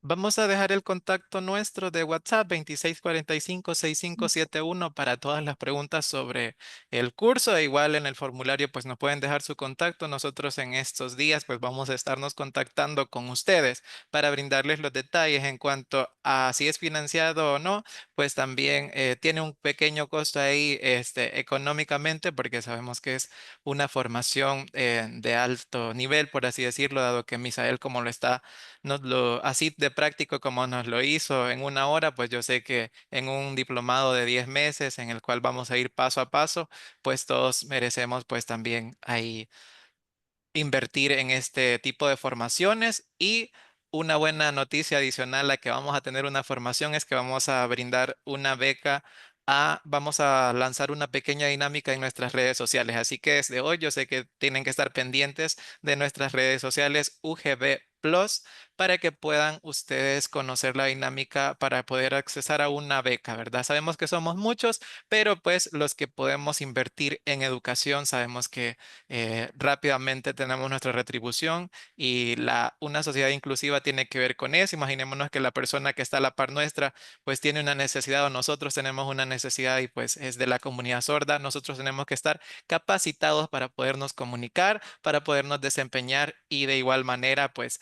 Vamos a dejar el contacto nuestro de WhatsApp 2645-6571 para todas las preguntas sobre el curso. E igual en el formulario pues nos pueden dejar su contacto. Nosotros en estos días pues vamos a estarnos contactando con ustedes para brindarles los detalles en cuanto a si es financiado o no. Pues también tiene un pequeño costo ahí económicamente porque sabemos que es una formación de alto nivel, por así decirlo, dado que Misael como lo está así de práctico como nos lo hizo en una hora, pues yo sé que en un diplomado de 10 meses en el cual vamos a ir paso a paso, pues todos merecemos pues también ahí invertir en este tipo de formaciones. Y una buena noticia adicional a que vamos a tener una formación es que vamos a brindar una beca vamos a lanzar una pequeña dinámica en nuestras redes sociales. Así que desde hoy yo sé que tienen que estar pendientes de nuestras redes sociales UGB Plus para que puedan ustedes conocer la dinámica para poder accesar a una beca, ¿verdad? Sabemos que somos muchos, pero pues los que podemos invertir en educación sabemos que rápidamente tenemos nuestra retribución, y una sociedad inclusiva tiene que ver con eso. Imaginémonos que la persona que está a la par nuestra pues tiene una necesidad o nosotros tenemos una necesidad y pues es de la comunidad sorda. Nosotros tenemos que estar capacitados para podernos comunicar, para podernos desempeñar y de igual manera pues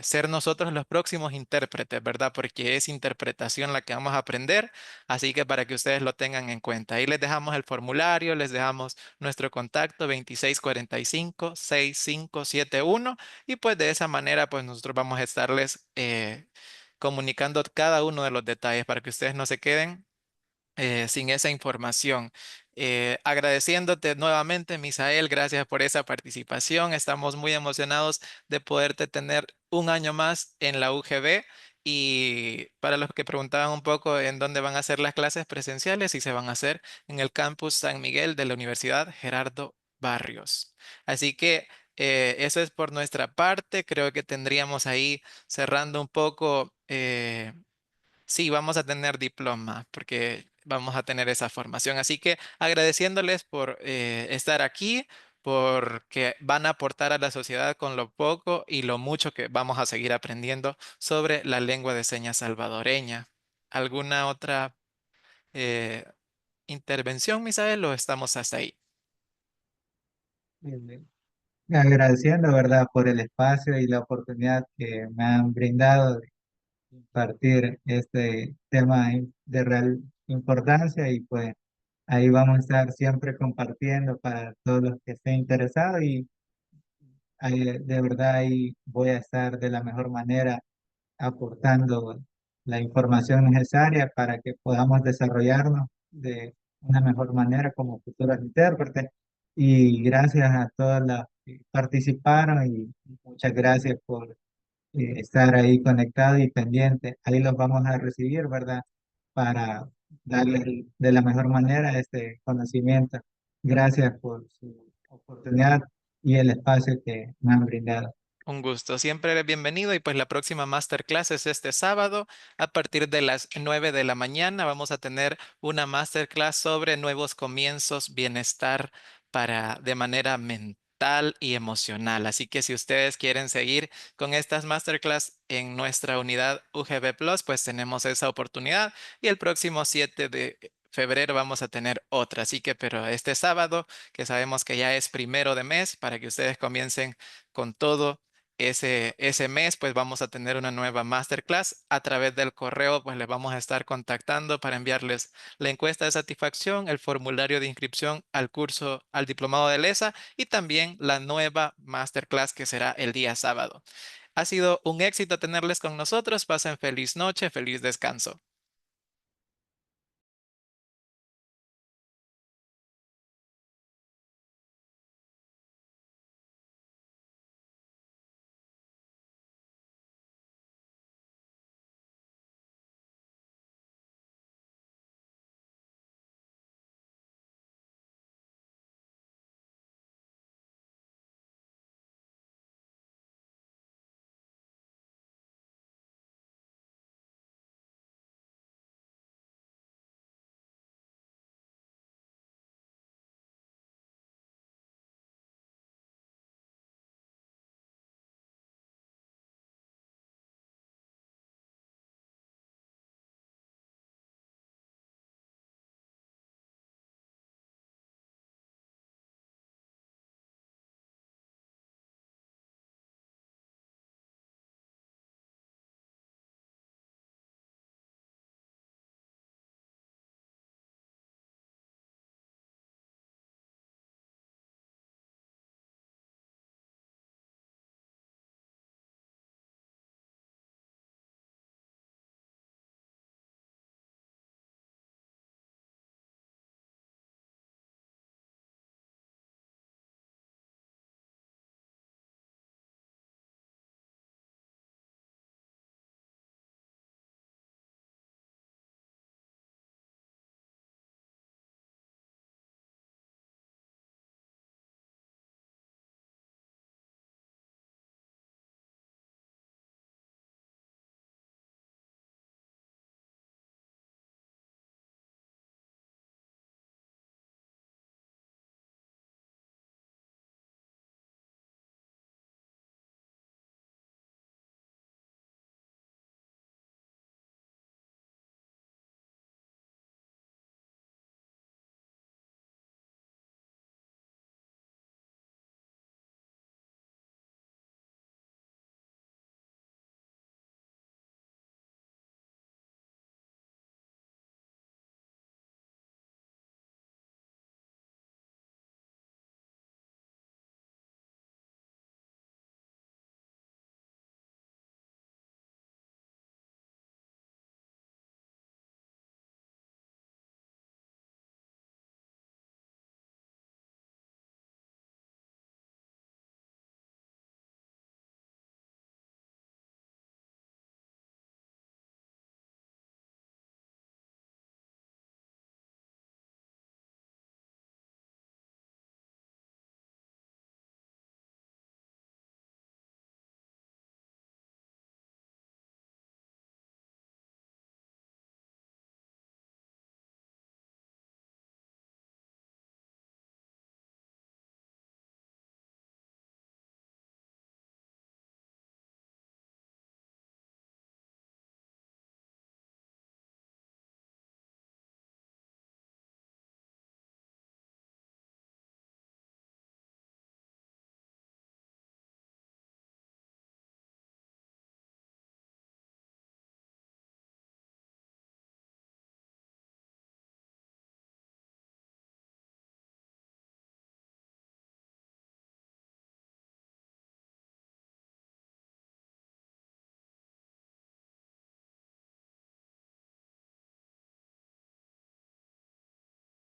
ser nosotros los próximos intérpretes, ¿verdad? Porque es interpretación la que vamos a aprender, así que para que ustedes lo tengan en cuenta. Ahí les dejamos el formulario, les dejamos nuestro contacto 2645-6571, y pues de esa manera pues nosotros vamos a estarles comunicando cada uno de los detalles para que ustedes no se queden sin esa información. Agradeciéndote nuevamente, Misael, gracias por esa participación. Estamos muy emocionados de poderte tener un año más en la UGB. Y para los que preguntaban un poco en dónde van a ser las clases presenciales, y se van a hacer en el campus San Miguel de la Universidad Gerardo Barrios. Así que eso es por nuestra parte. Creo que tendríamos ahí cerrando un poco. Sí, vamos a tener diploma porque vamos a tener esa formación. Así que agradeciéndoles por estar aquí, porque van a aportar a la sociedad con lo poco y lo mucho que vamos a seguir aprendiendo sobre la lengua de señas salvadoreña. ¿Alguna otra eh, intervención, Misael, o estamos hasta ahí?
Eh, Agradeciendo, ¿verdad?, por el espacio y la oportunidad que me han brindado de compartir este tema de real importancia, y pues ahí vamos a estar siempre compartiendo para todos los que estén interesados, y de verdad ahí voy a estar de la mejor manera aportando la información necesaria para que podamos desarrollarnos de una mejor manera como futuros intérpretes. Y gracias a todos los que participaron, y muchas gracias por estar ahí conectado y pendiente. Ahí los vamos a recibir, ¿verdad? Para darles de la mejor manera este conocimiento. Gracias por su oportunidad y el espacio que me han brindado.
Un gusto, siempre eres bienvenido, y pues la próxima masterclass es este sábado a partir de las 9 de la mañana. Vamos a tener una masterclass sobre nuevos comienzos, bienestar para de manera mental y emocional. Así que si ustedes quieren seguir con estas masterclass en nuestra unidad UGB Plus, pues tenemos esa oportunidad, y el próximo 7 de febrero vamos a tener otra. Así que, pero este sábado, que sabemos que ya es primero de mes, para que ustedes comiencen con todo ese mes, pues vamos a tener una nueva masterclass. A través del correo pues les vamos a estar contactando para enviarles la encuesta de satisfacción, el formulario de inscripción al curso, al diplomado de LESA, y también la nueva masterclass que será el día sábado. Ha sido un éxito tenerles con nosotros. Pasen feliz noche, feliz descanso.